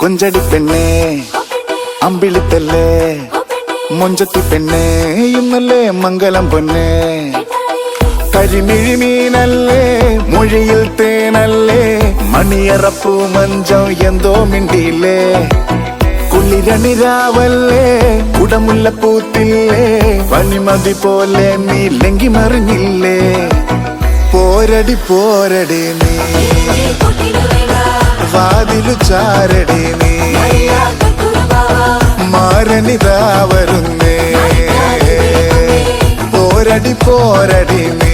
കൊഞ്ചടി പെണ്ണേ അമ്പിളിത്തല്ലേ മൊഞ്ചത്തി പെണ്ണേ ഇന്നല്ലേ മംഗലം പൊന്നേ കരിമിഴിമീനല്ലേ മൊഴിയിൽ തേനല്ലേ മണിയറപ്പൂ മഞ്ചം എന്തോ മിണ്ടിയില്ലേ കുളിരണിരാവല്ലേ കുടമുല്ലപ്പൂത്തില്ലേ പനിമതി പോലെ നീ ലങ്കി മറിഞ്ഞില്ലേ പോരടി പോരടി നീ വാതിലു ചാരടി നീ മാരനിതാ വരുന്നേ പോരടി പോരടി നീ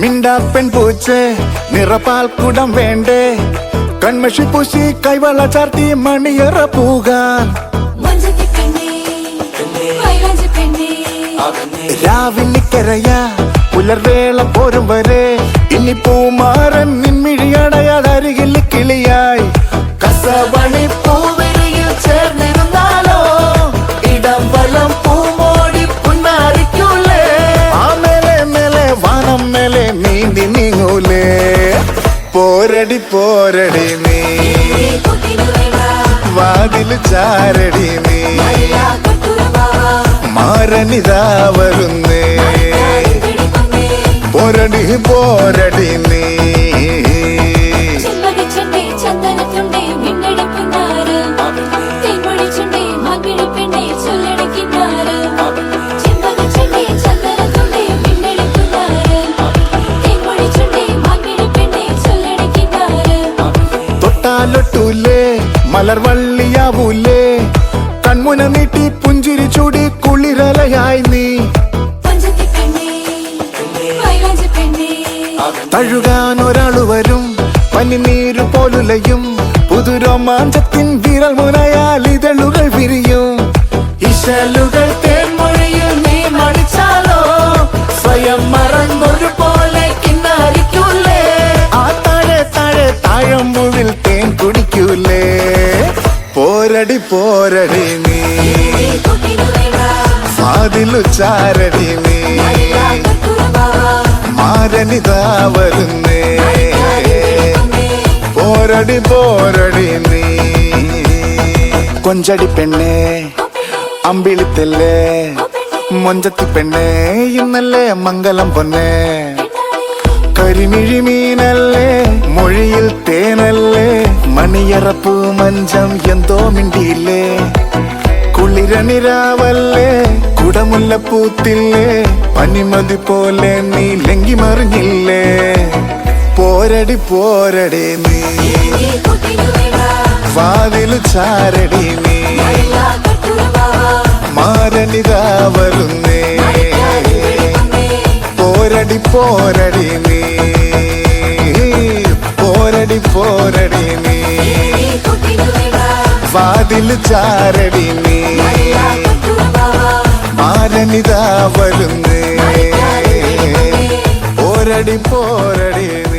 മിണ്ടാ പെൺപൂച്ചേ നിറപ്പാൽ കുടം വേണ്ടേ കൺമഷി പൂശി കൈവള ചാർത്തി മണിയറ പൂകാൻ രാവിനിക്കരയ പുലർവേള പോരും വരെ ഇനി പൂമാരൻ നിൻമിഴിയടയാതരികിൽ കിളിയായി കസവണി പൂവിരിയിൽ ചേർന്നിരുന്നാലോ ഇടം വലം പൂമോടി പുന്നാരിക്കൂലേ ആ മേലെ മേലെ വാനം മേലെ നീന്തി നീങ്ങൂലേ പോരടി പോരടി നീ വാതില് ചാരടി നീ മാരനിതാ വരുന്നേ പോരടി പോരടി നീ തൊട്ടാലൊട്ടൂലേ മലർവള്ളിയാവൂലേ കൺമുന നീട്ടി പുഞ്ചിരി ചൂടി കുളിരലയായി നീ തഴുകാൻ ഒരാളു വരും പനിനീരു പോലുലയും പുതുരോമാഞ്ചത്തിൻ വിരൽ മുനയാൽ ഇതളുകൾ വിരിയും ഇശലുകൾ തേൻമൊഴിയിൽ നീ മടിച്ചാലോ സ്വയം മറന്നൊരു പോലെ കിന്നാരിക്കൂലേ ആ താഴെ താഴെ താഴമ്പുവിൽ തേൻ കുടിക്കൂലേ പോരടി പോരടി നീ വാതിലു ചാരടി നീ മാരനിതാ വരുന്നേ പോരടി പോരടി നീ കൊഞ്ചടി പെണ്ണേ അമ്പിളിത്തല്ലേ മൊഞ്ചത്തി പെണ്ണേ ഇന്നല്ലേ മംഗലം പൊന്നേ കരിമിഴിമീനല്ലേ മൊഴിയിൽ തേനല്ലേ മണിയറപ്പൂ മഞ്ചം എന്തോ മിണ്ടിയില്ലേ കുളിരണിരാവല്ലേ കുടമുല്ലപ്പൂത്തില്ലേ പനിമതി പോലെ നീ ലങ്കി മറിഞ്ഞില്ലേ പോരടി പോരടി നീ വാതിലു ചാരടി നീ മാരനിതാ വരുന്നേ പോരടി പോരടി നീ പോരടി പോരടി നീ വാതിലു ചാരടി നീ മാരനിതാ വരുന്നേ പോരടി പോരടി നീ